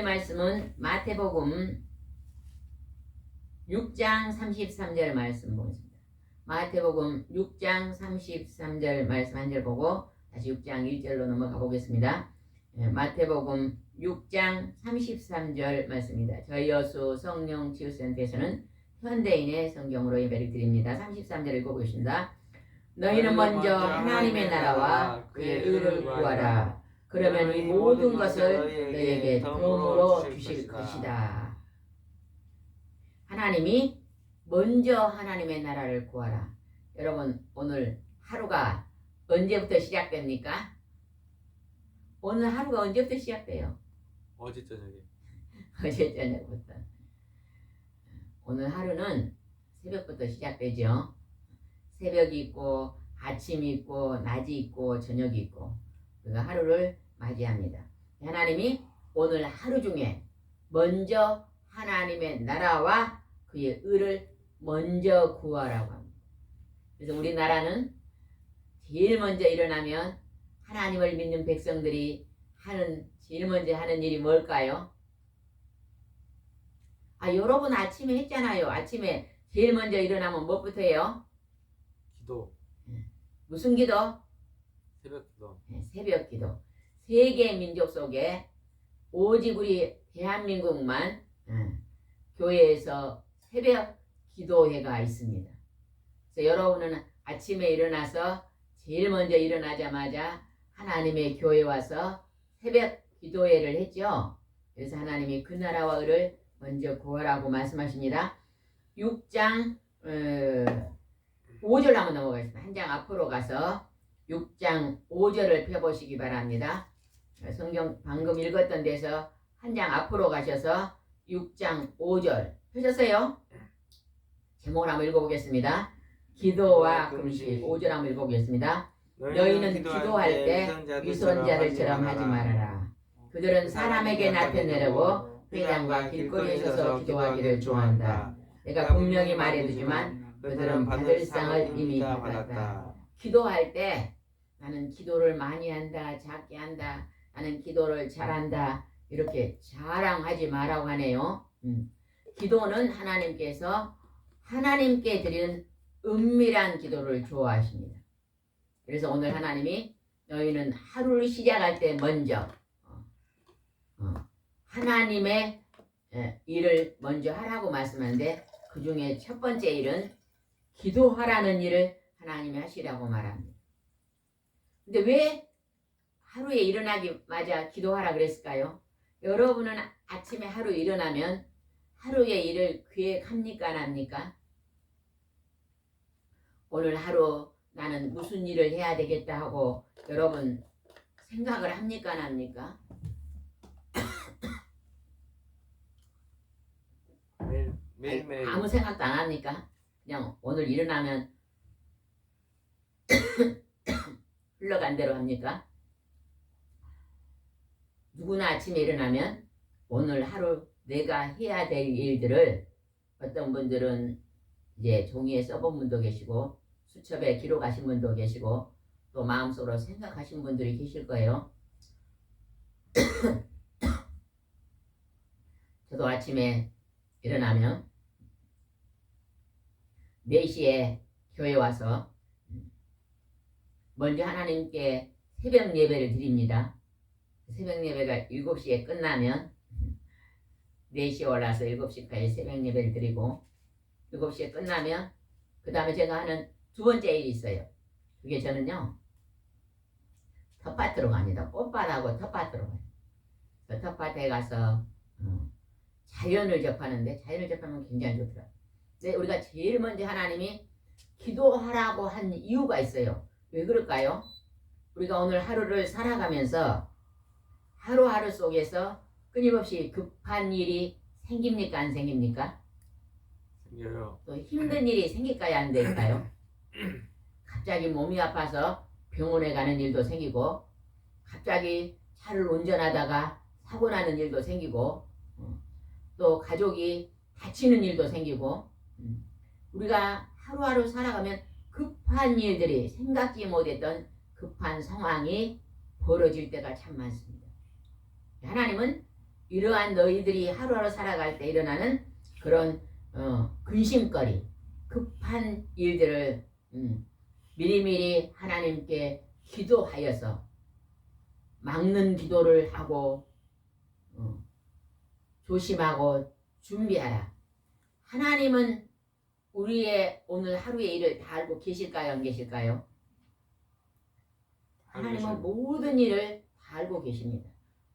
말씀은 마태복음 6장 33절 말씀 보겠습니다. 마태복음 6장 33절 말씀 한 절 보고 다시 6장 1절로 넘어가 보겠습니다. 마태복음 6장 33절 말씀입니다. 저희 여수 성령 치유센터에서는 현대인의 성경으로 예배를 드립니다. 33절 읽어보겠습니다. 너희는 먼저 하나님의 나라와 그의 의를 구하라. 그러면 이 모든 것을 너희에게 덤으로 주실 것이다. 하나님이 먼저 하나님의 나라를 구하라. 여러분, 오늘 하루가 언제부터 시작됩니까? 오늘 하루가 언제부터 시작돼요? 어제 저녁에. 어제 저녁부터. 오늘 하루는 새벽부터 시작되죠. 새벽이 있고 아침이 있고 낮이 있고 저녁이 있고 그가 하루를 맞이합니다. 하나님이 오늘 하루 중에 먼저 하나님의 나라와 그의 의를 먼저 구하라고 합니다. 그래서 우리나라는 제일 먼저 일어나면 하나님을 믿는 백성들이 제일 먼저 하는 일이 뭘까요? 여러분 아침에 했잖아요. 아침에 제일 먼저 일어나면 무엇부터 해요? 기도. 무슨 기도? 새벽 기도. 새벽 기도. 세계 민족 속에 오직 우리 대한민국만 교회에서 새벽 기도회가 있습니다. 그래서 여러분은 아침에 일어나서 제일 먼저 일어나자마자 하나님의 교회에 와서 새벽 기도회를 했죠. 그래서 하나님이 그 나라와 의를 먼저 구하라고 말씀하십니다. 6장 5절 한번 넘어가겠습니다. 한 장 앞으로 가서 6장 5절을 펴보시기 바랍니다. 성경 방금 읽었던 데서 한 장 앞으로 가셔서 6장 5절 펴셨어요? 제목을 한번 읽어보겠습니다. 기도와 금식 5절 한번 읽어보겠습니다. 너희는 기도할 때 위선자들처럼 하지 말아라. 그들은 사람에게 나타내려고 회당과 길거리에 서서 기도하기를 좋아한다. 내가 분명히 말해두지만 그들은 받을 상을 이미 받았다. 기도할 때 나는 기도를 많이 한다, 작게 한다, 나는 기도를 잘한다 이렇게 자랑하지 말라고 하네요. 기도는 하나님께서 하나님께 드리는 은밀한 기도를 좋아하십니다. 그래서 오늘 하나님이 너희는 하루를 시작할 때 먼저 하나님의 일을 먼저 하라고 말씀하는데 그 중에 첫 번째 일은 기도하라는 일을 하나님이 하시라고 말합니다. 근데 왜 하루에 일어나기마자 기도하라 그랬을까요? 여러분은 아침에 하루 일어나면 하루의 일을 계획합니까? 안 합니까? 오늘 하루 나는 무슨 일을 해야 되겠다 하고 여러분 생각을 합니까? 안 합니까? 매일매일 아무 생각도 안 합니까? 그냥 오늘 일어나면 흘러간 대로 합니까? 누구나 아침에 일어나면 오늘 하루 내가 해야 될 일들을 어떤 분들은 이제 종이에 써본 분도 계시고 수첩에 기록하신 분도 계시고 또 마음속으로 생각하신 분들이 계실 거예요. 저도 아침에 일어나면 4시에 교회 와서 먼저 하나님께 새벽 예배를 드립니다. 새벽 예배가 7시에 끝나면 4시에 올라서 7시까지 새벽 예배를 드리고 7시에 끝나면 그 다음에 제가 하는 두 번째 일이 있어요. 그게 저는요 텃밭으로 갑니다. 꽃밭하고 텃밭으로 가요. 그 텃밭에 가서 자연을 접하는데 자연을 접하면 굉장히 좋더라고요. 근데 우리가 제일 먼저 하나님이 기도하라고 한 이유가 있어요. 왜 그럴까요? 우리가 오늘 하루를 살아가면서 하루하루 속에서 끊임없이 급한 일이 생깁니까 안 생깁니까? 생겨요. 또 힘든 일이 생길까요 안 될까요? 갑자기 몸이 아파서 병원에 가는 일도 생기고 갑자기 차를 운전하다가 사고 나는 일도 생기고 또 가족이 다치는 일도 생기고 우리가 하루하루 살아가면 급한 일들이 생각지 못했던 급한 상황이 벌어질 때가 참 많습니다. 하나님은 이러한 너희들이 하루하루 살아갈 때 일어나는 그런 근심거리 급한 일들을 미리미리 하나님께 기도하여서 막는 기도를 하고 조심하고 준비하라. 하나님은 우리의 오늘 하루의 일을 다 알고 계실까요? 안 계실까요? 하나님은 모든 일을 다 알고 계십니다.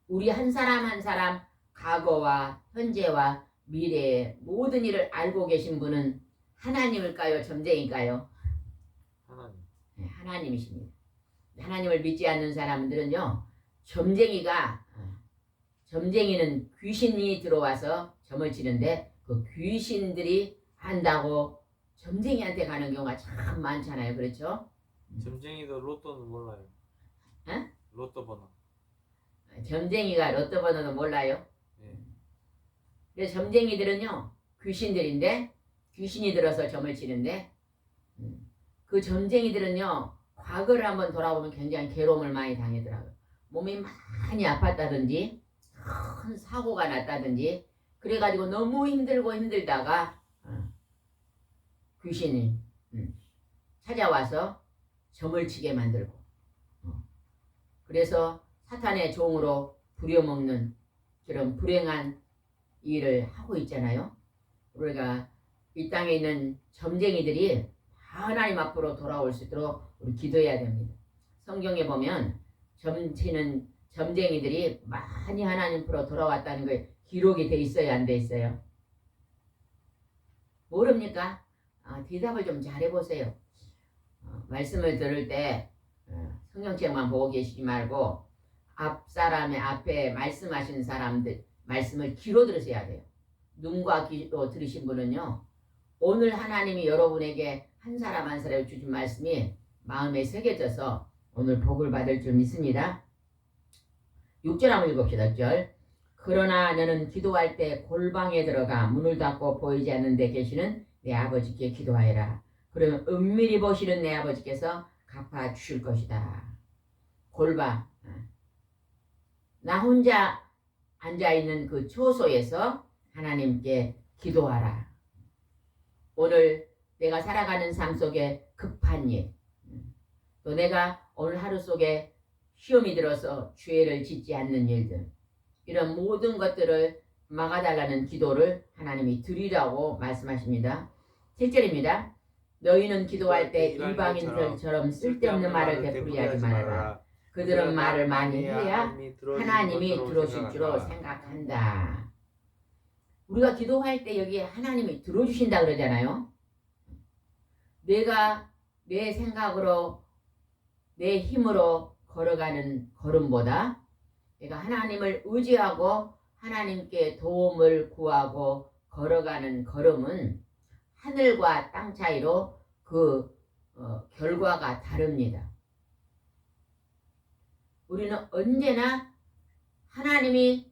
우리 한 사람 한 사람 과거와 현재와 미래의 모든 일을 알고 계신 분은 하나님일까요? 점쟁일까요? 하나님. 네, 하나님이십니다. 하나님을 믿지 않는 사람들은요. 점쟁이는 귀신이 들어와서 점을 치는데 그 귀신들이 한다고 점쟁이한테 가는 경우가 참 많잖아요. 그렇죠? 점쟁이도 로또는 몰라요. 에? 로또 번호. 점쟁이가 로또 번호는 몰라요. 예. 그래서 점쟁이들은요. 귀신들인데 귀신이 들어서 점을 치는데 그 점쟁이들은요. 과거를 한번 돌아보면 굉장히 괴로움을 많이 당하더라고요. 몸이 많이 아팠다든지 큰 사고가 났다든지 그래가지고 너무 힘들다가 귀신이 찾아와서 점을 치게 만들고 그래서 사탄의 종으로 부려먹는 그런 불행한 일을 하고 있잖아요. 우리가 이 땅에 있는 점쟁이들이 하나님 앞으로 돌아올 수 있도록 우리 기도해야 됩니다. 성경에 보면 점치는 점쟁이들이 많이 하나님 앞으로 돌아왔다는 게 기록이 돼 있어요? 안 돼 있어요? 모릅니까? 대답을 좀 잘해보세요. 말씀을 들을 때 성경책만 보고 계시지 말고 앞 사람의 앞에 말씀하신 사람들 말씀을 귀로 들으셔야 돼요. 눈과 귀로 들으신 분은요. 오늘 하나님이 여러분에게 한 사람 한 사람에 주신 말씀이 마음에 새겨져서 오늘 복을 받을 줄 믿습니다. 6절 한번 읽읍시다. 6절. 그러나 너는 기도할 때 골방에 들어가 문을 닫고 보이지 않는 데 계시는 내 아버지께 기도하여라. 그러면 은밀히 보시는 내 아버지께서 갚아 주실 것이다. 골방. 나 혼자 앉아있는 그 초소에서 하나님께 기도하라. 오늘 내가 살아가는 삶 속에 급한 일, 또 내가 오늘 하루 속에 시험이 들어서 죄를 짓지 않는 일들, 이런 모든 것들을 막아달라는 기도를 하나님이 드리라고 말씀하십니다. 7절입니다. 너희는 기도할 때 일방인들처럼 쓸데없는 말을 되풀이 하지 말아라. 그들은 말을 많이 해야 하나님이 들어줄 줄로 생각한다. 우리가 기도할 때 여기 하나님이 들어주신다 그러잖아요. 내가 내 생각으로 내 힘으로 걸어가는 걸음보다 내가 하나님을 의지하고 하나님께 도움을 구하고 걸어가는 걸음은 하늘과 땅 차이로 그 결과가 다릅니다. 우리는 언제나 하나님이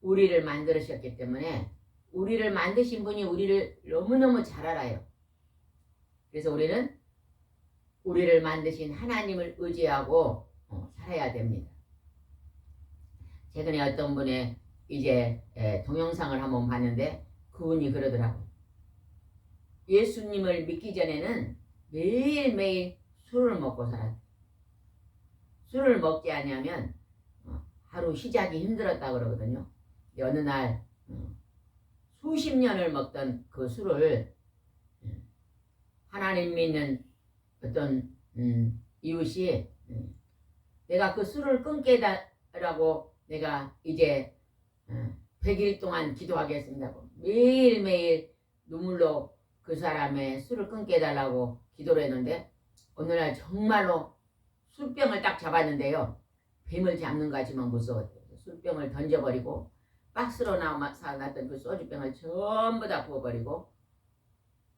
우리를 만들으셨기 때문에 우리를 만드신 분이 우리를 너무너무 잘 알아요. 그래서 우리는 우리를 만드신 하나님을 의지하고 살아야 됩니다. 최근에 어떤 분의 이제 동영상을 한번 봤는데 그분이 그러더라고요. 예수님을 믿기 전에는 매일매일 술을 먹고 살았대요. 술을 먹지 않으면 하루 시작이 힘들었다 그러거든요. 어느 날 수십 년을 먹던 그 술을 하나님 믿는 어떤 이웃이 내가 그 술을 끊게 해달라고 내가 이제 100일 동안 기도하겠습니다고 매일매일 눈물로 그 사람의 술을 끊게 해달라고 기도를 했는데 어느 날 정말로 술병을 딱 잡았는데요. 뱀을 잡는 것 같지만 무서웠대요. 술병을 던져버리고 박스로 놨던 그 소주병을 전부 다 부어버리고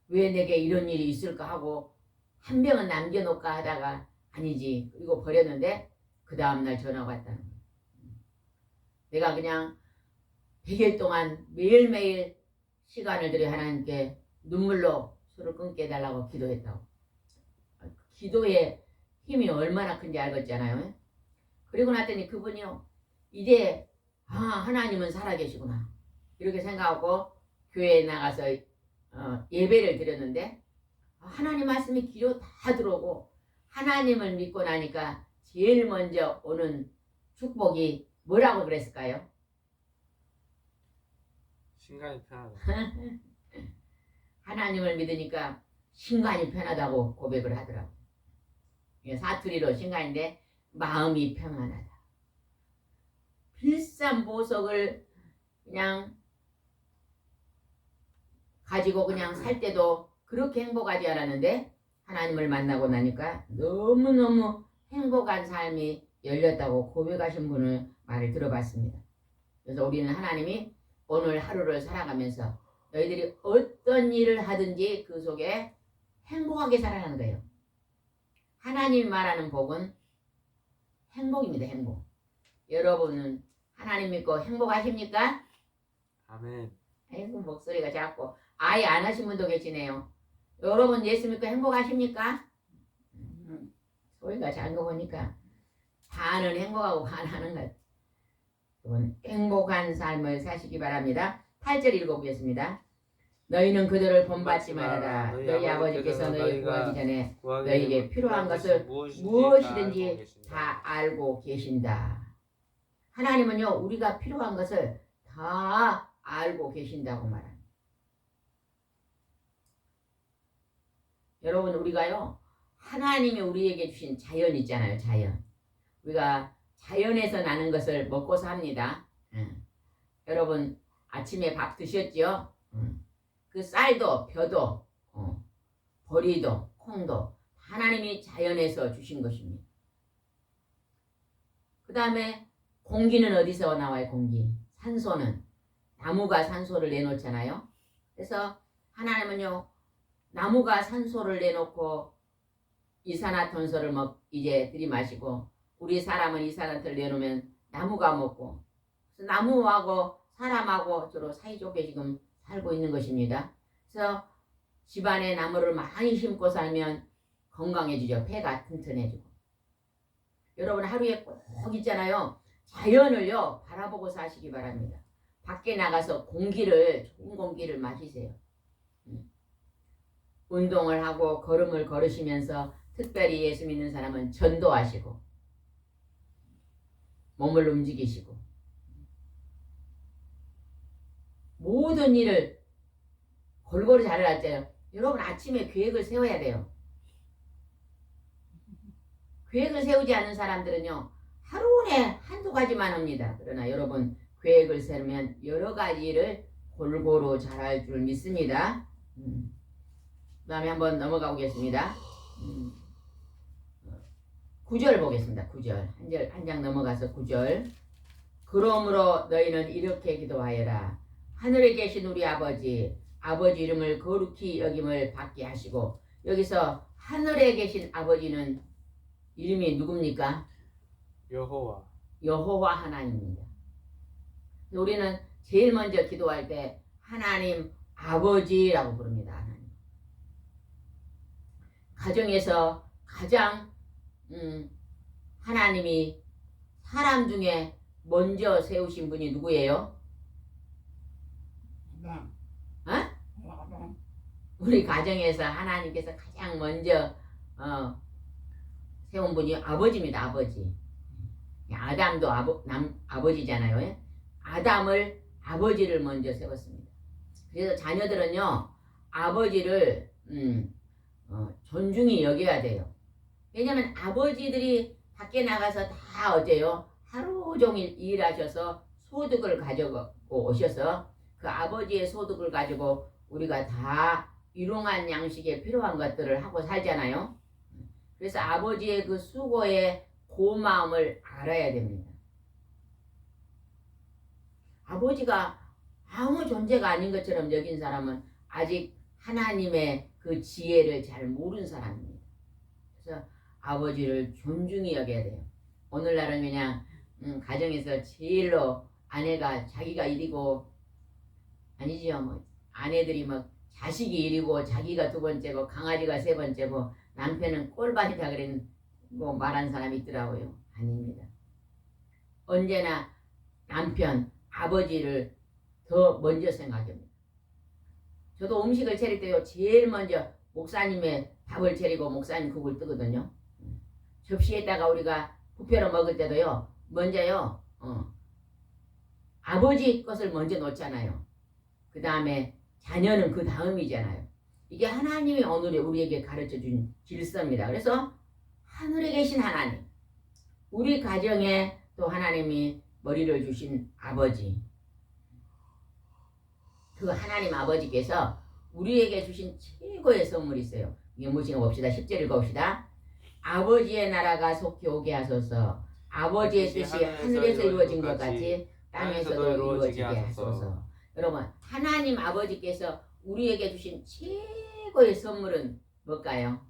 왜 내게 이런 일이 있을까 하고 한 병은 남겨놓을까 하다가 아니지 이거 버렸는데 그 다음날 전화가 왔다는 거예요. 내가 그냥 100일 동안 매일매일 시간을 들여 하나님께 눈물로 술을 끊게 해달라고 기도했다고. 기도의 힘이 얼마나 큰지 알겠잖아요. 그리고 났더니 그분이요 이제 하나님은 살아계시구나 이렇게 생각하고 교회에 나가서 예배를 드렸는데 하나님 말씀이 귀로 다 들어오고 하나님을 믿고 나니까 제일 먼저 오는 축복이 뭐라고 그랬을까요? 신간이 편하다. 하나님을 믿으니까 신간이 편하다고 고백을 하더라고요. 이게 사투리로 신간인데 마음이 평안하다. 비싼 보석을 그냥 가지고 그냥 살 때도 그렇게 행복하지 않았는데 하나님을 만나고 나니까 너무너무 행복한 삶이 열렸다고 고백하신 분을 말을 들어봤습니다. 그래서 우리는 하나님이 오늘 하루를 살아가면서 너희들이 어떤 일을 하든지 그 속에 행복하게 살아가는 거예요. 하나님이 말하는 복은 행복입니다. 행복. 여러분은 하나님 믿고 행복하십니까? 아멘. 아이고 목소리가 작고 아예 안 하신 분도 계시네요. 여러분 예수 믿고 행복하십니까? 소리가 작은 거 보니까 반은 행복하고 반하는 것. 여러분 행복한 삶을 사시기 바랍니다. 8절 읽어보겠습니다. 너희는 그들을 본받지 말아라. 너희 아버지께서 너희 구하기 전에 너희에게 필요한 것을 무엇이든지 다 알고 계신다. 하나님은요 우리가 필요한 것을 다 알고 계신다고 말합니다. 여러분 우리가요 하나님이 우리에게 주신 자연 있잖아요. 자연. 우리가 자연에서 나는 것을 먹고 삽니다. 여러분 아침에 밥 드셨죠? 그 쌀도 벼도 보리도 콩도 하나님이 자연에서 주신 것입니다. 그 다음에 공기는 어디서 나와요? 공기. 산소는 나무가 산소를 내놓잖아요. 그래서 하나님은요 나무가 산소를 내놓고 이산화탄소를 이제 들이마시고 우리 사람은 이산화탄소를 내놓으면 나무가 먹고 그래서 나무하고 사람하고 서로 사이좋게 지금 살고 있는 것입니다. 그래서 집안에 나무를 많이 심고 살면 건강해지죠. 폐가 튼튼해지고. 여러분 하루에 꼭 있잖아요. 자연을요 바라보고 사시기 바랍니다. 밖에 나가서 좋은 공기를 마시세요. 운동을 하고 걸음을 걸으시면서 특별히 예수 믿는 사람은 전도하시고 몸을 움직이시고 모든 일을 골고루 잘해놨잖아요. 여러분 아침에 계획을 세워야 돼요. 계획을 세우지 않는 사람들은요 하루에 한두 가지만 합니다. 그러나 여러분 계획을 세우면 여러 가지 일을 골고루 잘할 줄 믿습니다. 그 다음에 한번 넘어가 보겠습니다. 9절 보겠습니다. 9절 한 장 넘어가서 9절. 그러므로 너희는 이렇게 기도하여라. 하늘에 계신 우리 아버지 이름을 거룩히 여김을 받게 하시고. 여기서 하늘에 계신 아버지는 이름이 누굽니까? 여호와 하나님입니다. 우리는 제일 먼저 기도할 때 하나님 아버지라고 부릅니다. 하나님. 가정에서 가장 하나님이 사람 중에 먼저 세우신 분이 누구예요? 우리 가정에서 하나님께서 가장 먼저 세운 분이 아버지입니다. 아버지. 아담도 아버지잖아요. 아담을 아버지를 먼저 세웠습니다. 그래서 자녀들은요 아버지를 존중히 여겨야 돼요. 왜냐하면 아버지들이 밖에 나가서 다 어째요? 하루 종일 일하셔서 소득을 가지고 오셔서 그 아버지의 소득을 가지고 우리가 다 일용할 양식에 필요한 것들을 하고 살잖아요. 그래서 아버지의 그 수고의 고마움을 알아야 됩니다. 아버지가 아무 존재가 아닌 것처럼 여긴 사람은 아직 하나님의 그 지혜를 잘 모르는 사람입니다. 그래서 아버지를 존중히 여겨야 돼요. 오늘날은 그냥 가정에서 제일로 아내가 자기가 일이고 아니지요. 뭐 아내들이 막 자식이 일이고 자기가 두 번째고 강아지가 세 번째고 남편은 꼴밭이다 그런 뭐 말한 사람이 있더라고요. 아닙니다. 언제나 남편, 아버지를 더 먼저 생각합니다. 저도 음식을 차릴 때요 제일 먼저 목사님의 밥을 차리고 목사님 국을 뜨거든요. 접시에다가 우리가 부페로 먹을 때도요 먼저요 아버지 것을 먼저 놓잖아요. 그 다음에 자녀는 그 다음이잖아요. 이게 하나님이 오늘 우리에게 가르쳐준 질서입니다. 그래서 하늘에 계신 하나님, 우리 가정에 또 하나님이 머리를 주신 아버지, 그 하나님 아버지께서 우리에게 주신 최고의 선물이 있어요. 이게 무엇인가 봅시다. 10절 읽어봅시다. 아버지의 나라가 속히 오게 하소서. 아버지의 뜻이 하늘에서 이루어진 것 같이 땅에서도 이루어지게 하소서. 여러분, 하나님 아버지께서 우리에게 주신 최고의 선물은 뭘까요?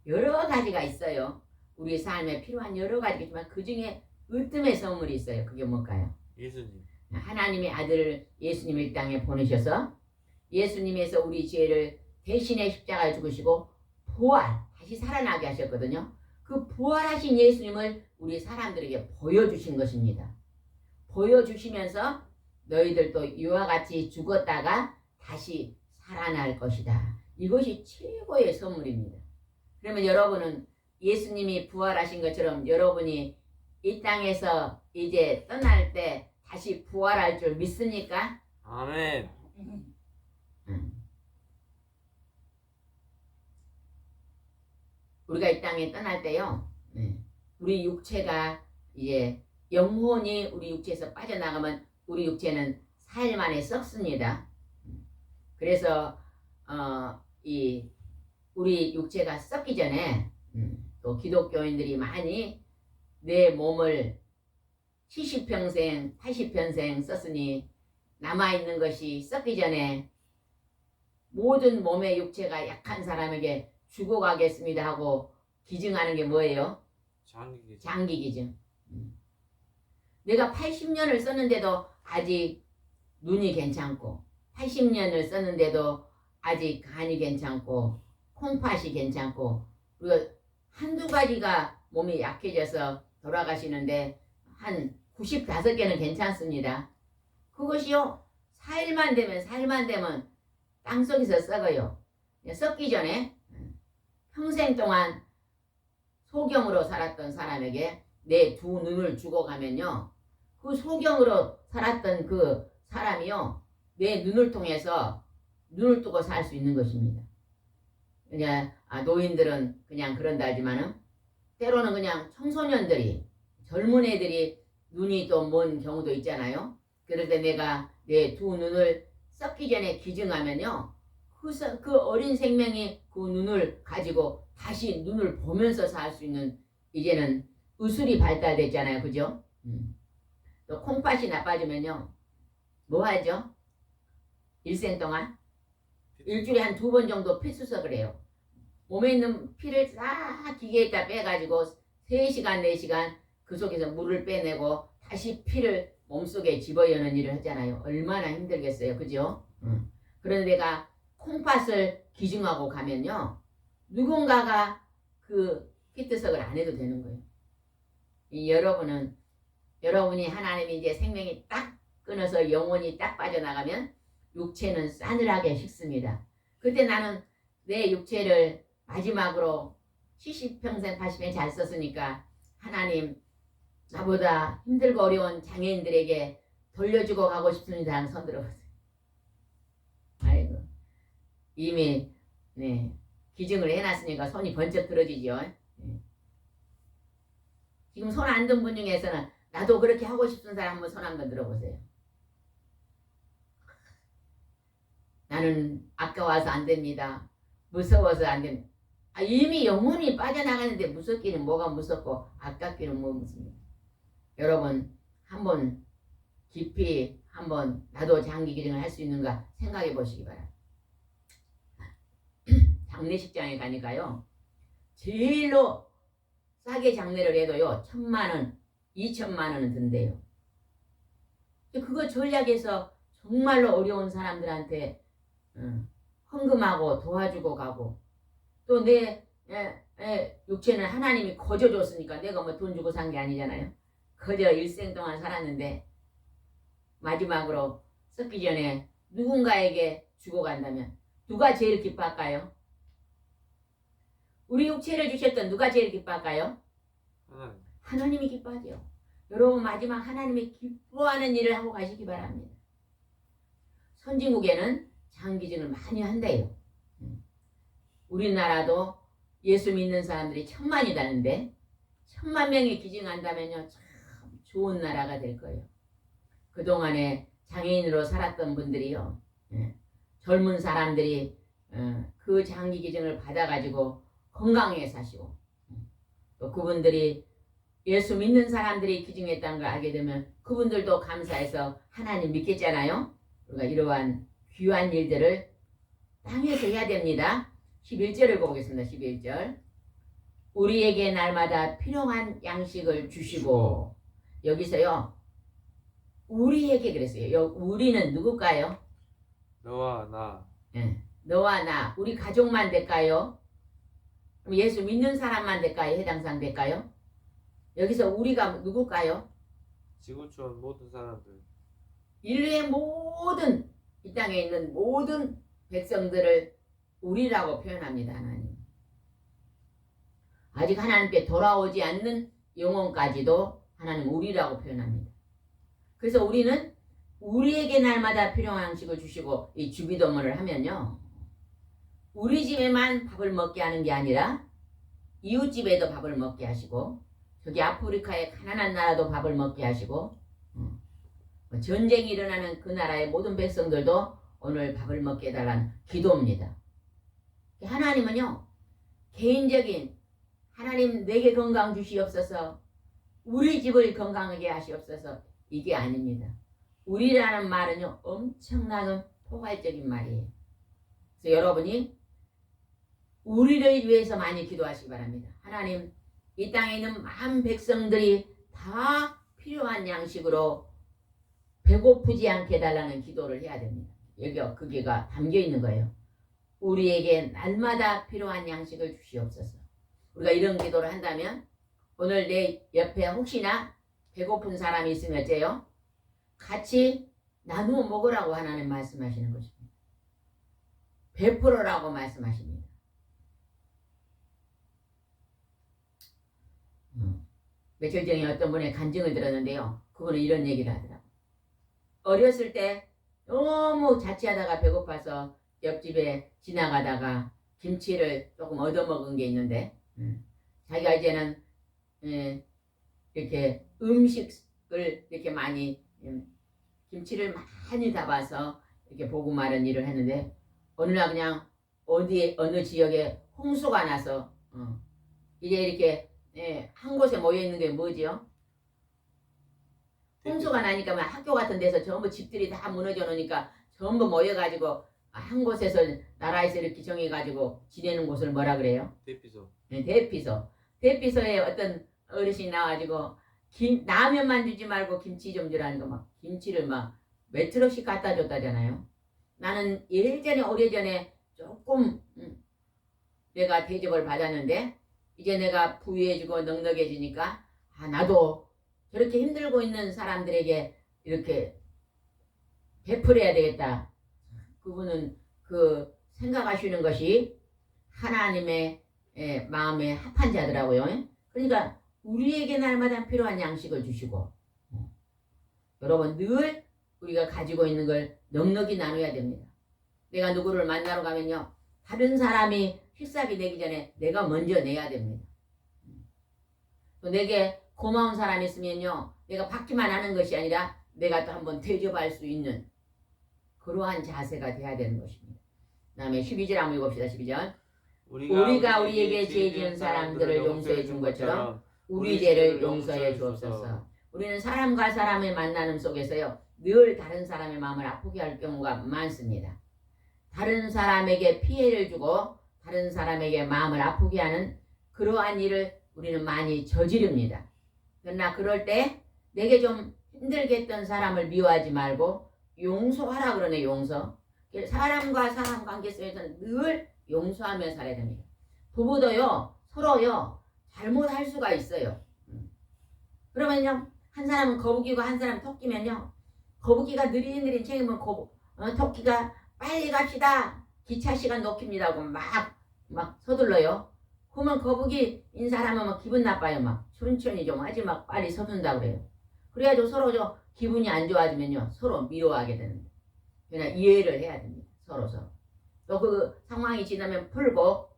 여러 가지가 있어요. 우리 삶에 필요한 여러 가지겠지만 그 중에 으뜸의 선물이 있어요. 그게 뭘까요? 예수님. 하나님의 아들을 예수님을 이 땅에 보내셔서 예수님에서 우리 죄를 대신에 십자가에 죽으시고 부활, 다시 살아나게 하셨거든요. 그 부활하신 예수님을 우리 사람들에게 보여주신 것입니다. 보여주시면서 너희들도 이와 같이 죽었다가 다시 살아날 것이다. 이것이 최고의 선물입니다. 그러면 여러분은 예수님이 부활하신 것처럼 여러분이 이 땅에서 이제 떠날 때 다시 부활할 줄 믿습니까? 아멘. 우리가 이 땅에 떠날 때요, 우리 육체가 이제 영혼이 우리 육체에서 빠져나가면 우리 육체는 4일 만에 썩습니다. 그래서 우리 육체가 썩기 전에 또 기독교인들이 많이 내 몸을 70평생, 80평생 썼으니 남아있는 것이 썩기 전에 모든 몸의 육체가 약한 사람에게 죽어가겠습니다 하고 기증하는 게 뭐예요? 장기 기증. 내가 80년을 썼는데도 아직 눈이 괜찮고 80년을 썼는데도 아직 간이 괜찮고 콩팥이 괜찮고 우리가 한두 가지가 몸이 약해져서 돌아가시는데 한 95개는 괜찮습니다. 그것이요 4일만 되면 땅속에서 썩어요. 썩기 전에 평생 동안 소경으로 살았던 사람에게 내 두 눈을 주고 가면요 그 소경으로 살았던 그 사람이요 내 눈을 통해서 눈을 뜨고 살 수 있는 것입니다. 그냥 노인들은 그냥 그런다 하지만은 때로는 그냥 청소년들이 젊은 애들이 눈이 또 먼 경우도 있잖아요. 그럴 때 내가 내 두 눈을 썩기 전에 기증하면요 그 어린 생명이 그 눈을 가지고 다시 눈을 보면서 살 수 있는 이제는 의술이 발달됐잖아요. 그죠? 또 콩팥이 나빠지면요 뭐 하죠? 일생 동안 일주일에 한 2번 정도 피수석을 해요. 몸에 있는 피를 싹 기계에다 빼가지고 3시간 4시간 그 속에서 물을 빼내고 다시 피를 몸속에 집어여는 일을 하잖아요. 얼마나 힘들겠어요. 그죠? 그런데 내가 콩팥을 기증하고 가면요 누군가가 그 피투석을 안 해도 되는 거예요. 여러분이 하나님이 이제 생명이 딱 끊어서 영혼이 딱 빠져나가면 육체는 싸늘하게 식습니다. 그때 나는 내 육체를 마지막으로 70평생 80년 잘 썼으니까 하나님 나보다 힘들고 어려운 장애인들에게 돌려주고 가고 싶습니다 하는 손 들어보세요. 아이고 이미 기증을 해놨으니까 손이 번쩍 들어지죠. 지금 손 안 든 분 중에서는 나도 그렇게 하고 싶은 사람 한번 손 한번 들어보세요. 나는 아까워서 안 됩니다. 무서워서 안 됩니다. 이미 영혼이 빠져나가는데 무섭기는 뭐가 무섭고 아깝기는 뭐 무섭습니까? 여러분 한번 깊이 한번 나도 장기기증을 할 수 있는가 생각해 보시기 바랍니다. 장례식장에 가니까요. 제일로 싸게 장례를 해도요. 1,000만원, 2,000만원은 든대요. 그거 전략해서 정말로 어려운 사람들한테 헌금하고 도와주고 가고 또 내 육체는 하나님이 거저 줬으니까 내가 뭐 돈 주고 산 게 아니잖아요. 거저 일생 동안 살았는데 마지막으로 썩기 전에 누군가에게 주고 간다면 누가 제일 기뻐할까요? 우리 육체를 주셨던 누가 제일 기뻐할까요? 하나님. 하나님이 기뻐하죠. 여러분 마지막 하나님이 기뻐하는 일을 하고 가시기 바랍니다. 선진국에는 장기증을 많이 한대요. 우리나라도 예수 믿는 사람들이 1,000만이 다는데 1,000만 명이 기증한다면요 참 좋은 나라가 될 거예요. 그동안에 장애인으로 살았던 분들이요 젊은 사람들이 그 장기 기증을 받아가지고 건강하게 사시고 또 그분들이 예수 믿는 사람들이 기증했다는 걸 알게 되면 그분들도 감사해서 하나님 믿겠잖아요. 우리가 이러한 귀한 일들을 땅에서 해야 됩니다. 11절을 보겠습니다. 11절 우리에게 날마다 필요한 양식을 주시고 여기서요 우리에게 그랬어요. 우리는 누굴까요? 너와 나. 너와 나 우리 가족만 될까요? 그럼 예수 믿는 사람만 될까요? 해당상 될까요? 여기서 우리가 누굴까요? 지구촌 모든 사람들. 인류의 모든 이 땅에 있는 모든 백성들을 우리라고 표현합니다. 하나님. 아직 하나님께 돌아오지 않는 영혼까지도 하나님 우리라고 표현합니다. 그래서 우리는 우리에게 날마다 필요한 양식을 주시고 이 주기도문을 하면요. 우리 집에만 밥을 먹게 하는 게 아니라 이웃집에도 밥을 먹게 하시고 저기 아프리카의 가난한 나라도 밥을 먹게 하시고 전쟁이 일어나는 그 나라의 모든 백성들도 오늘 밥을 먹게 해달라는 기도입니다. 하나님은요. 개인적인 하나님 내게 건강 주시옵소서 우리 집을 건강하게 하시옵소서 이게 아닙니다. 우리라는 말은요. 엄청나게 포괄적인 말이에요. 그래서 여러분이 우리를 위해서 많이 기도하시기 바랍니다. 하나님 이 땅에 있는 많은 백성들이 다 필요한 양식으로 배고프지 않게 해달라는 기도를 해야 됩니다. 여기가 그게가 담겨 있는 거예요. 우리에게 날마다 필요한 양식을 주시옵소서. 우리가 이런 기도를 한다면 오늘 내 옆에 혹시나 배고픈 사람이 있으면 어째요? 같이 나누어 먹으라고 하나님 말씀하시는 것입니다. 베풀어라고 말씀하십니다. 며칠 전에 어떤 분의 간증을 들었는데요. 그분은 이런 얘기를 하더라고요. 어렸을 때 너무 자취하다가 배고파서 옆집에 지나가다가 김치를 조금 얻어먹은 게 있는데 자기가 이제는 이렇게 음식을 이렇게 많이 김치를 많이 담아서 이렇게 보고 마른 일을 했는데 어느 날 그냥 어느 지역에 홍수가 나서 이제 이렇게 한 곳에 모여 있는 게 뭐지요? 홍수가 나니까 막 학교 같은 데서 전부 집들이 다 무너져 놓으니까 전부 모여가지고 한 곳에서 나라에서 이렇게 정해가지고 지내는 곳을 뭐라 그래요? 대피소. 대피소. 대피소에 어떤 어르신이 나와가지고 라면만 주지 말고 김치 좀 주라는 거 막 김치를 막 몇 트럭씩 갖다 줬다잖아요. 나는 예전에 오래전에 조금 내가 대접을 받았는데 이제 내가 부유해지고 넉넉해지니까 나도 저렇게 힘들고 있는 사람들에게 이렇게 베풀어야 되겠다. 그분은 그 생각하시는 것이 하나님의 마음에 합한 자더라고요. 그러니까 우리에게 날마다 필요한 양식을 주시고 여러분 늘 우리가 가지고 있는 걸 넉넉히 나눠야 됩니다. 내가 누구를 만나러 가면요. 다른 사람이 식사비 내기 전에 내가 먼저 내야 됩니다. 또 내게 고마운 사람이 있으면요. 내가 받기만 하는 것이 아니라 내가 또 한번 대접할 수 있는 그러한 자세가 돼야 되는 것입니다. 그 다음에 12절 한번 읽읍시다. 12절. 우리가 우리에게 죄 지은 사람들을 용서해 준 것처럼 우리 죄를 용서해 주옵소서. 우리는 사람과 사람의 만나는 속에서요. 늘 다른 사람의 마음을 아프게 할 경우가 많습니다. 다른 사람에게 피해를 주고 다른 사람에게 마음을 아프게 하는 그러한 일을 우리는 많이 저지릅니다. 그러나 그럴 때 내게 좀 힘들게 했던 사람을 미워하지 말고 용서하라 그러네. 용서. 사람과 사람 관계 속에서는 늘 용서하며 살아야 됩니다. 부부도요. 서로요. 잘못할 수가 있어요. 그러면요. 한 사람은 거북이고 한 사람은 토끼면요. 거북이가 느릿느릿 챙기면 토끼가 빨리 갑시다. 기차 시간 놓칩니다 하고 막 서둘러요. 그러면 거북이인 사람은 막 기분 나빠요. 막 천천히 좀 하지 막 빨리 서둔다고 그래요. 그래가지고 서로 기분이 안 좋아지면요. 서로 미워하게 되는데. 그냥 이해를 해야 됩니다. 서로. 또 그 상황이 지나면 풀고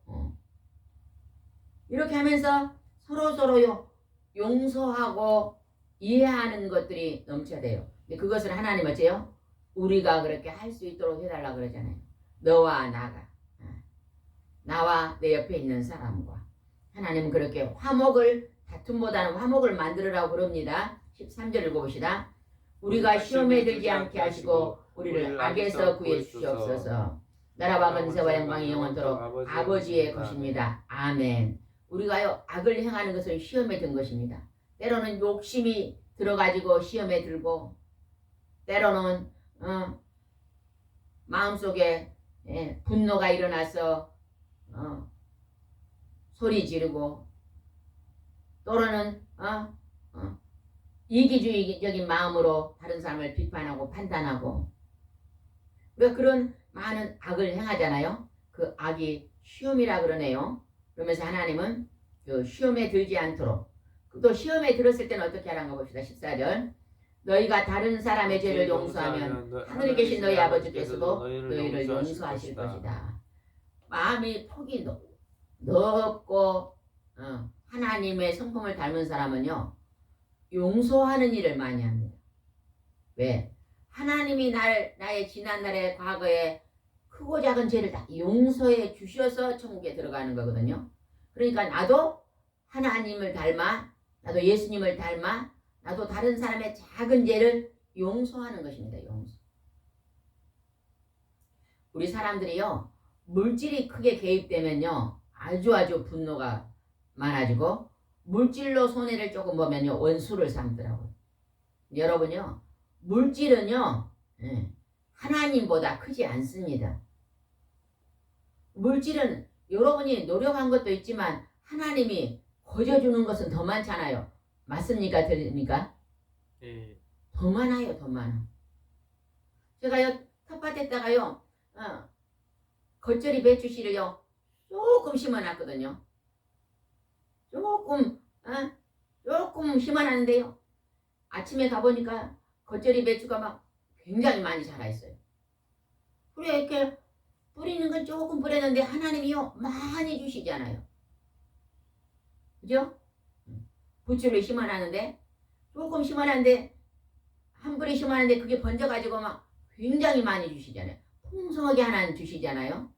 이렇게 하면서 서로요. 용서하고 이해하는 것들이 넘쳐야 돼요. 근데 그것을 하나님 어째요? 우리가 그렇게 할 수 있도록 해달라 그러잖아요. 너와 나가. 나와 내 옆에 있는 사람과. 하나님은 그렇게 다툼보다는 화목을 만들으라고 그럽니다. 13절 읽어봅시다. 우리가 시험에 들지 않게 하시고 우리를 악에서 구해 주시옵소서. 나라와 권세와 영광이 영원토록 아버지의 것입니다. 아멘. 우리가요 악을 행하는 것은 시험에 든 것입니다. 때로는 욕심이 들어가지고 시험에 들고 때로는 마음속에 분노가 일어나서 소리 지르고 또는 이기주의적인 마음으로 다른 사람을 비판하고 판단하고 우리가 그런 많은 악을 행하잖아요. 그 악이 시험이라 그러네요. 그러면서 하나님은 그 시험에 들지 않도록 또 시험에 들었을 때는 어떻게 하라는 거 봅시다. 14절. 너희가 다른 사람의 죄를 용서하면 하늘에 계신 너희 아버지께서도 너희를 용서하실 것이다. 마음이 폭이 넓고 하나님의 성품을 닮은 사람은요. 용서하는 일을 많이 합니다. 왜? 하나님이 나의 지난날의 과거에 크고 작은 죄를 다 용서해 주셔서 천국에 들어가는 거거든요. 그러니까 나도 하나님을 닮아 나도 예수님을 닮아 나도 다른 사람의 작은 죄를 용서하는 것입니다. 용서. 우리 사람들이요. 물질이 크게 개입되면요. 아주 분노가 많아지고 물질로 손해를 조금 보면요. 원수를 삼더라고요. 여러분요. 물질은요. 하나님보다 크지 않습니다. 물질은 여러분이 노력한 것도 있지만 하나님이 거저주는 것은 더 많잖아요. 맞습니까? 들립니까? 예. 더 많아요. 더 많아. 제가요. 텃밭에다가요. 겉절이 배추씨를요. 조금 심어놨거든요. 조금 심어놨는데요. 아침에 가보니까 겉절이 배추가 막 굉장히 많이 자라있어요. 그래 이렇게 뿌리는 건 조금 뿌렸는데 하나님이요. 많이 주시잖아요. 그죠? 부추를 심어놨는데 조금 심어놨는데 한 뿌리 심어놨는데 그게 번져가지고 막 굉장히 많이 주시잖아요. 풍성하게 하나님 주시잖아요.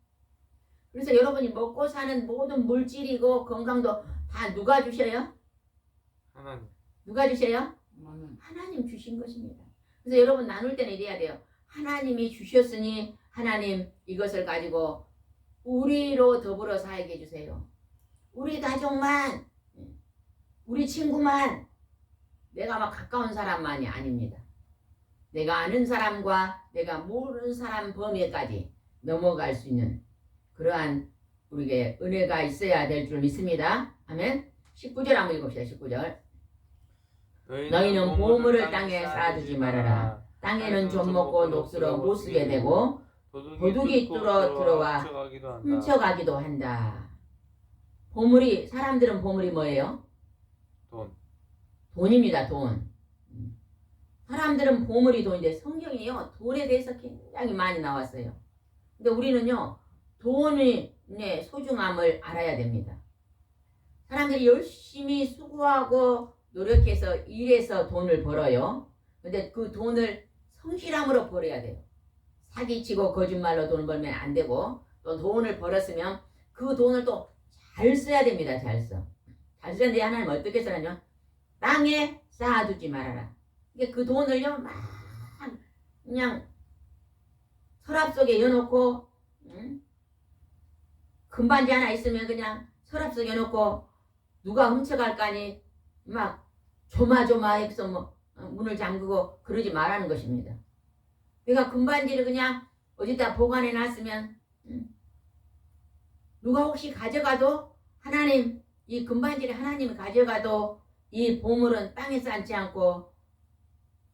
그래서 여러분이 먹고 사는 모든 물질이고 건강도 다 누가 주셔요? 하나님. 누가 주셔요? 하나님 주신 것입니다. 그래서 여러분 나눌 때는 이래야 돼요. 하나님이 주셨으니 하나님 이것을 가지고 우리로 더불어 살게 해주세요. 우리 가족만 우리 친구만 내가 막 가까운 사람만이 아닙니다. 내가 아는 사람과 내가 모르는 사람 범위까지 넘어갈 수 있는 그러한 우리에게 은혜가 있어야 될 줄 믿습니다. 아멘. 19절 한번 읽읍시다. 19절. 너희는 보물을 땅에 쌓아두지 말아라. 땅에는 좀 먹고 녹슬어 못 쓰게 되고 도둑이 들어와 훔쳐가기도 한다. 사람들은 보물이 뭐예요? 돈입니다. 돈. 사람들은 보물이 돈인데 성경이요. 돈에 대해서 굉장히 많이 나왔어요. 근데 우리는요. 돈의 소중함을 알아야 됩니다. 사람들이 열심히 수고하고 노력해서 일해서 돈을 벌어요. 근데 그 돈을 성실함으로 벌어야 돼요. 사기치고 거짓말로 돈을 벌면 안 되고, 또 돈을 벌었으면 그 돈을 또 잘 써야 됩니다. 잘 써. 잘 쓰는데 하나님 어떻게 쓰냐면 땅에 쌓아두지 말아라. 이게 그 돈을요 막 그냥 서랍 속에 넣어놓고, 금반지 하나 있으면 그냥 서랍 속에 넣고 누가 훔쳐갈까니 막 조마조마해서 뭐 문을 잠그고 그러지 말라는 것입니다. 그러니까 금반지를 그냥 어디다 보관해 놨으면 누가 혹시 가져가도 하나님, 이 금반지를 하나님이 가져가도 이 보물은 땅에 쌓지 않고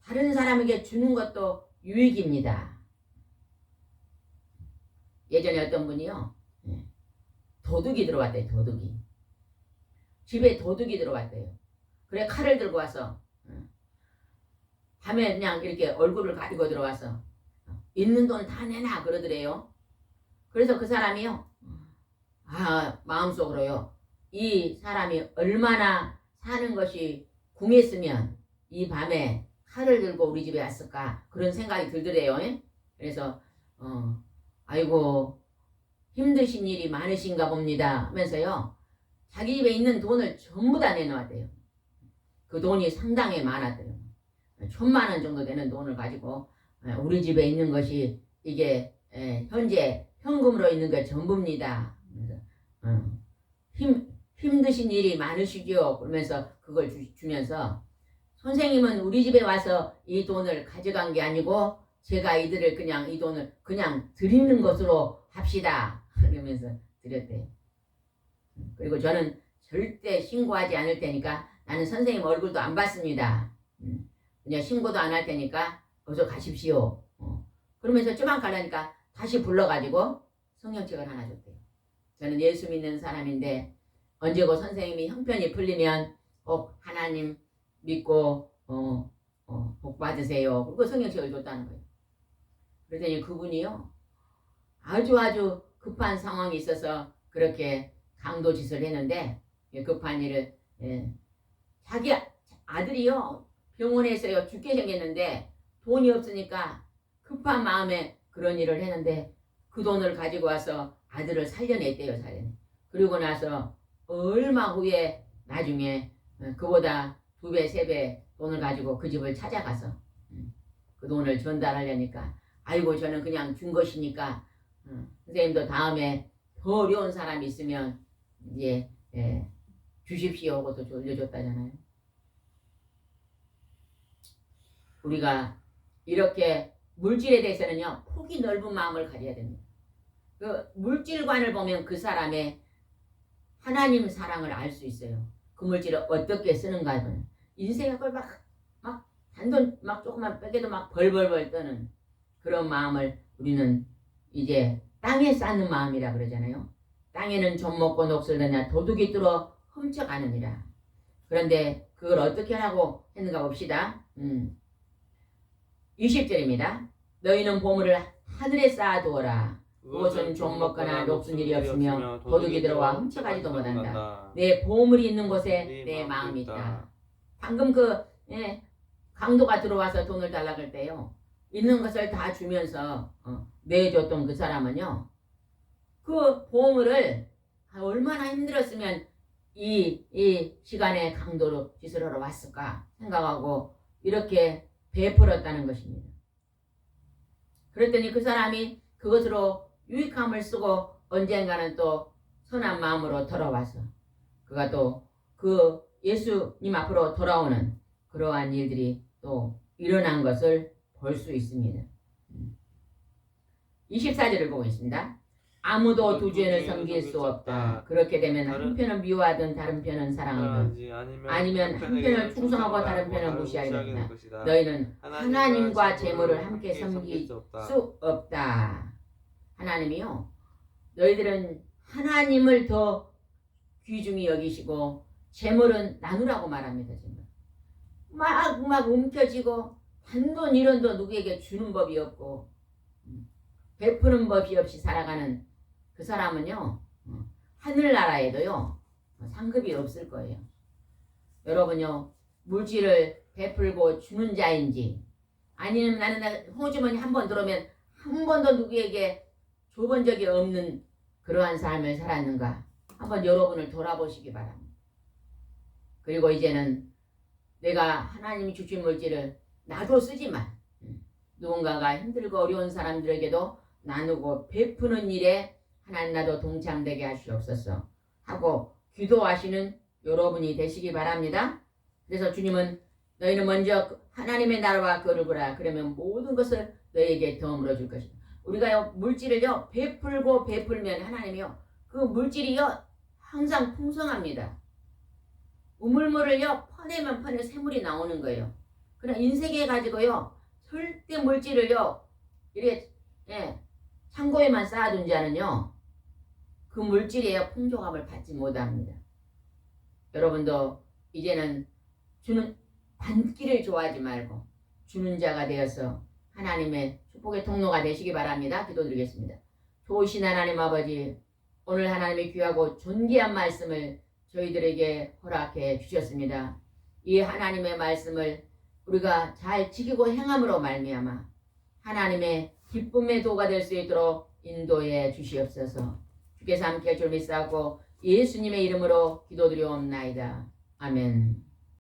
다른 사람에게 주는 것도 유익입니다. 예전에 어떤 분이요, 도둑이 들어왔대요. 도둑이 집에 도둑이 들어왔대요. 그래 칼을 들고 와서 밤에 그냥 이렇게 얼굴을 가리고 들어와서 있는 돈 다 내놔 그러더래요. 그래서 그 사람이요, 마음속으로요, 이 사람이 얼마나 사는 것이 궁했으면 이 밤에 칼을 들고 우리 집에 왔을까 그런 생각이 들더래요. 그래서 아이고 힘드신 일이 많으신가 봅니다 하면서요 자기 집에 있는 돈을 전부 다 내놓았대요. 그 돈이 상당히 많았대요. 1,000만 원 정도 되는 돈을 가지고 우리 집에 있는 것이 이게 현재 현금으로 있는 게 전부입니다. 힘드신 일이 많으시죠? 그러면서 그걸 주면서 선생님은 우리 집에 와서 이 돈을 가져간 게 아니고 제가 이들을 그냥 이 돈을 그냥 드리는 것으로 합시다. 그러면서 드렸대요. 그리고 저는 절대 신고하지 않을 테니까 나는 선생님 얼굴도 안 봤습니다. 그냥 신고도 안 할 테니까 어서 가십시오. 그러면서 좀만 가려니까 다시 불러가지고 성경책을 하나 줬대요. 저는 예수 믿는 사람인데 언제고 선생님이 형편이 풀리면 꼭 하나님 믿고 복 받으세요. 그리고 성경책을 줬다는 거예요. 그랬더니 그분이요 아주 급한 상황이 있어서 그렇게 강도짓을 했는데 급한 일을 자기 아들이요 병원에서요 죽게 생겼는데 돈이 없으니까 급한 마음에 그런 일을 했는데 그 돈을 가지고 와서 아들을 살려냈대요. 그리고 나서 얼마 후에 나중에 그보다 2배 3배 돈을 가지고 그 집을 찾아가서 그 돈을 전달하려니까 아이고 저는 그냥 준 것이니까 선생님도 다음에 더 어려운 사람이 있으면 이제 주십시오 하고 또 올려줬다잖아요. 우리가 이렇게 물질에 대해서는요 폭이 넓은 마음을 가져야 됩니다. 그 물질관을 보면 그 사람의 하나님 사랑을 알 수 있어요. 그 물질을 어떻게 쓰는가 보면 인생의 그걸 막 단돈 막 조금만 빼게도 막 벌벌벌 떠는 그런 마음을 우리는 이제 땅에 쌓는 마음이라 그러잖아요. 땅에는 좀 먹고 녹슬 드냐 도둑이 뚫어 훔쳐가느니라. 그런데 그걸 어떻게 하라고 했는가 봅시다. 20절입니다. 너희는 보물을 하늘에 쌓아두어라. 그것은 좀 먹거나 녹슨 일이 없으며 도둑이 들어와 훔쳐가지도 못한다. 내 보물이 있는 곳에 내 마음이 있다. 방금 강도가 들어와서 돈을 달라 그럴 때요. 있는 것을 다 주면서 내줬던 그 사람은요. 그 보물을 얼마나 힘들었으면 이 시간에 강도로 짓을 하러 왔을까 생각하고 이렇게 베풀었다는 것입니다. 그랬더니 그 사람이 그것으로 유익함을 쓰고 언젠가는 또 선한 마음으로 돌아와서 그가 또 그 예수님 앞으로 돌아오는 그러한 일들이 또 일어난 것을 볼 수 있습니다. 24절을 보고 있습니다. 아무도 두 주인을 섬길 수 없다. 그렇게 되면 한 편은 미워하든 다른 편은 사랑하든 아니면 한 편을 충성하고 다른 편을 무시하게 된다. 너희는 하나님과 재물을 함께 섬길 수 없다. 하나님이요 너희들은 하나님을 더 귀중히 여기시고 재물은 나누라고 말합니다. 막 움켜쥐고 단돈 1원도 누구에게 주는 법이 없고 베푸는 법이 없이 살아가는 그 사람은요 하늘나라에도요 상급이 없을 거예요. 여러분요, 물질을 베풀고 주는 자인지, 아니면 나는 호주머니 한 번 들어오면 한 번도 누구에게 줘본 적이 없는 그러한 삶을 살았는가 한번 여러분을 돌아보시기 바랍니다. 그리고 이제는 내가 하나님이 주신 물질을 나도 쓰지만 누군가가 힘들고 어려운 사람들에게도 나누고 베푸는 일에 하나님 나도 동참되게 하시옵소서 하고 기도하시는 여러분이 되시기 바랍니다. 그래서 주님은 너희는 먼저 하나님의 나라와 그를 보라. 그러면 모든 것을 너희에게 더물어 줄 것이다. 우리가요 물질을요 베풀고 베풀면 하나님이요 그 물질이요 항상 풍성합니다. 우물물을요 퍼내면 퍼내 샘물이 나오는 거예요. 그러나 인생에 가지고요 절대 물질을요 이렇게 창고에만 쌓아둔 자는요 그 물질의 풍족함을 받지 못합니다. 여러분도 이제는 받기를 좋아하지 말고 주는 자가 되어서 하나님의 축복의 통로가 되시기 바랍니다. 기도드리겠습니다. 좋으신 하나님 아버지, 오늘 하나님의 귀하고 존귀한 말씀을 저희들에게 허락해 주셨습니다. 이 하나님의 말씀을 우리가 잘 지키고 행함으로 말미암아 하나님의 기쁨의 도가 될 수 있도록 인도해 주시옵소서. 주께서 함께 줄 믿사오고 예수님의 이름으로 기도드리옵나이다. 아멘.